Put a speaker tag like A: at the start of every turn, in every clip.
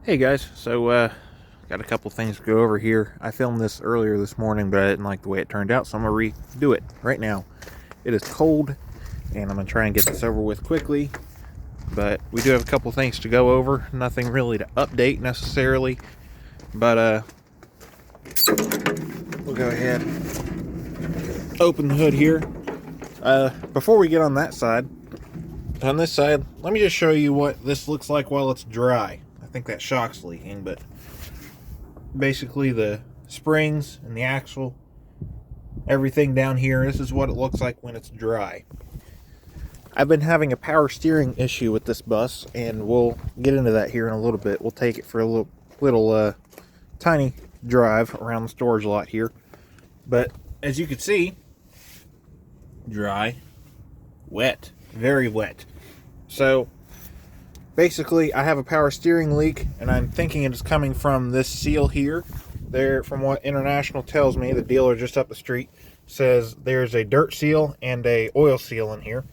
A: Hey guys, so got a couple things to go over here. I filmed this earlier this morning, but I didn't like the way it turned out, so I'm gonna redo it right now. It is cold, and I'm gonna try and get this over with quickly. But we do have a couple things to go over. Nothing really to update necessarily, but we'll go ahead, open the hood here. Before we get on that side, on this side, let me just show you what this looks like while it's dry. I think that shock's leaking, but basically the springs and the axle, everything down here, this is what it looks like when it's dry. I've been having a power steering issue with this bus, and we'll get into that here in a little bit. We'll take it for a little tiny drive around the storage lot here. But as you can see, dry, wet, very wet. So basically, I have a power steering leak, and I'm thinking it is coming from this seal here. There, from what International tells me, the dealer just up the street says there's a dirt seal and a oil seal in here.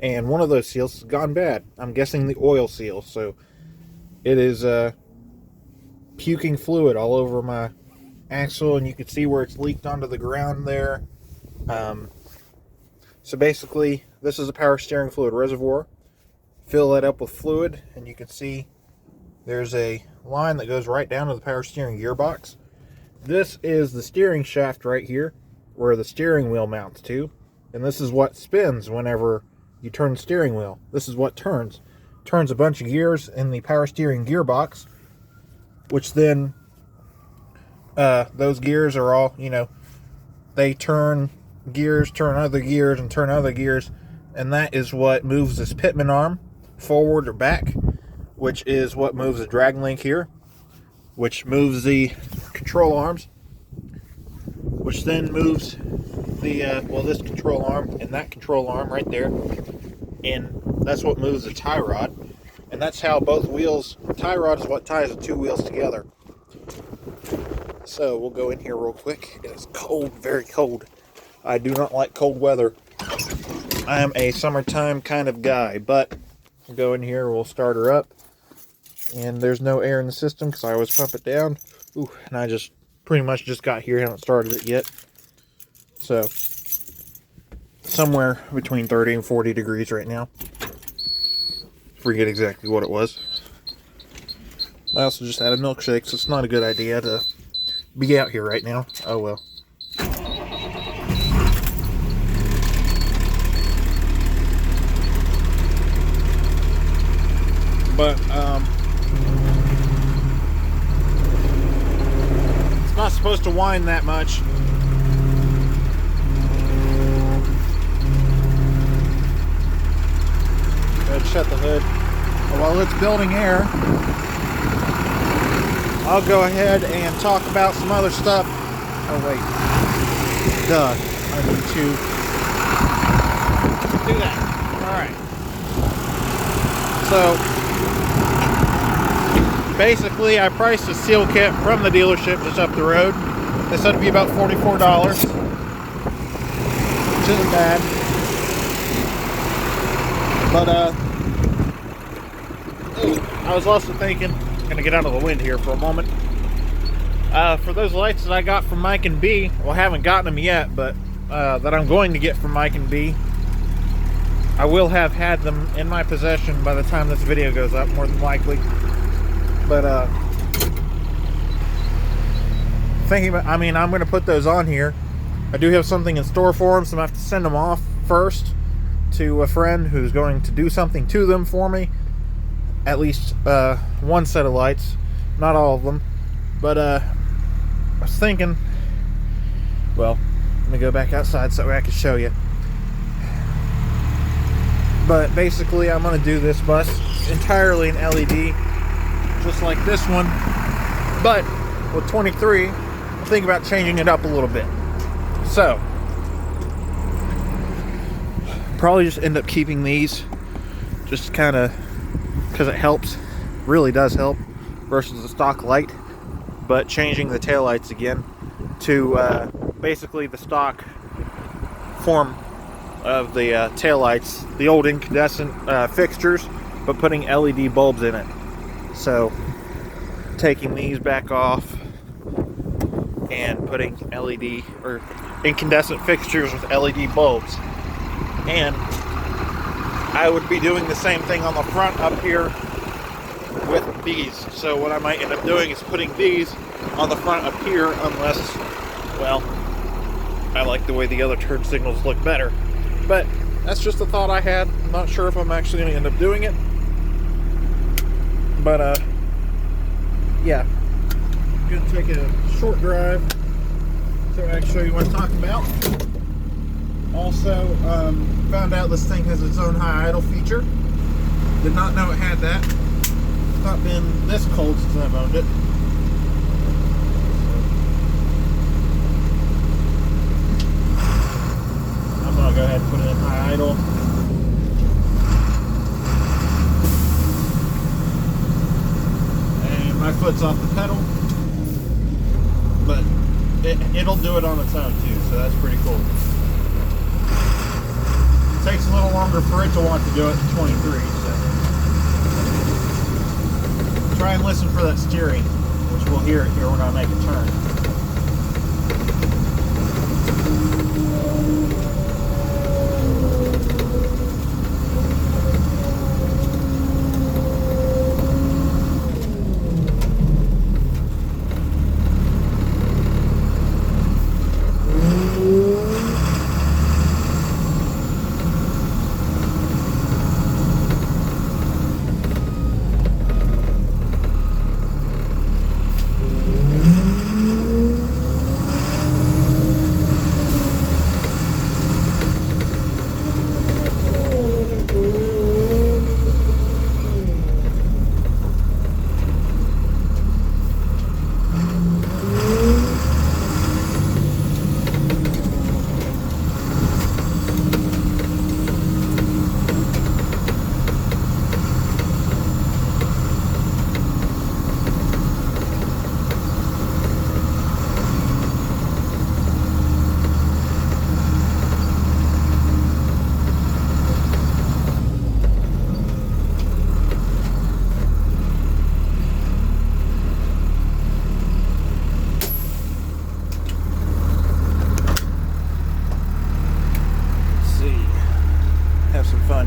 A: And one of those seals has gone bad. I'm guessing the oil seal. So it is puking fluid all over my axle, and you can see where it's leaked onto the ground there. So basically, this is a power steering fluid reservoir. Fill that up with fluid, and you can see there's a line that goes right down to the power steering gearbox. This is the steering shaft right here, where the steering wheel mounts to, and this is what spins whenever you turn the steering wheel. This is what turns a bunch of gears in the power steering gearbox, which then those gears are all, they turn gears, turn other gears, and turn other gears, and that is what moves this pitman arm forward or back, which is what moves the drag link here, which moves the control arms, which then moves the this control arm and that control arm right there, and that's what moves the tie rod, and that's how both wheels, tie rod is what ties the two wheels together. So we'll go in here real quick. It is cold, very cold. I do not like cold weather. I am a summertime kind of guy, but we'll go in here, we'll start her up, and there's no air in the system because I always pump it down. Ooh, and I just pretty much just got here, haven't started it yet. So somewhere between 30 and 40 degrees right now. Forget exactly what it was. I also just had a milkshake, so it's not a good idea to be out here right now. Oh well. But it's not supposed to whine that much. Go ahead and shut the hood. While it's building air, I'll go ahead and talk about some other stuff. Oh wait, duh, I need to do that. All right. So basically, I priced a seal kit from the dealership just up the road. They said it'd be about $44, which isn't bad. But I was also thinking, gonna get out of the wind here for a moment. For those lights that I got from Mike and B, well, I haven't gotten them yet, but that I'm going to get from Mike and B, I will have had them in my possession by the time this video goes up, more than likely. But thinking about, I'm going to put those on here. I do have something in store for them, so I'm going to have to send them off first to a friend who's going to do something to them for me. At least one set of lights, not all of them. But I was thinking, well, let me go back outside so I can show you. But basically, I'm going to do this bus entirely in LED, just like this one. But with 23, I'm thinking about changing it up a little bit. So, probably just end up keeping these, just kind of because it helps, really does help, versus the stock light. But changing the taillights again to basically the stock form of the taillights, the old incandescent fixtures, but putting LED bulbs in it. So taking these back off and putting LED or incandescent fixtures with LED bulbs. And I would be doing the same thing on the front up here with these. So what I might end up doing is putting these on the front up here, unless, well, I like the way the other turn signals look better. But that's just a thought I had. I'm not sure if I'm actually going to end up doing it. But, yeah. I'm going to take a short drive so I can show you what I'm talking about. Also, found out this thing has its own high idle feature. Did not know it had that. It's not been this cold since I've owned it. I'm going to go ahead and put it in high idle. And my foot's off the pedal. But it'll do it on its own too, so that's pretty cool. It takes a little longer for it to want to do it than 23, so. Try and listen for that steering, which we'll hear it here when I make a turn.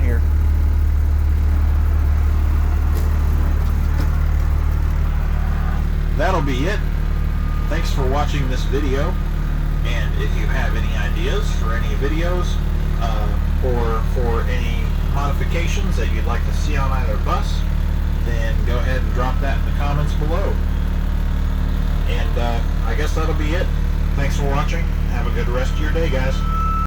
A: Here. That'll be it. Thanks for watching this video, and if you have any ideas for any videos or for any modifications that you'd like to see on either bus, then go ahead and drop that in the comments below. And I guess that'll be it. Thanks for watching. Have a good rest of your day, guys.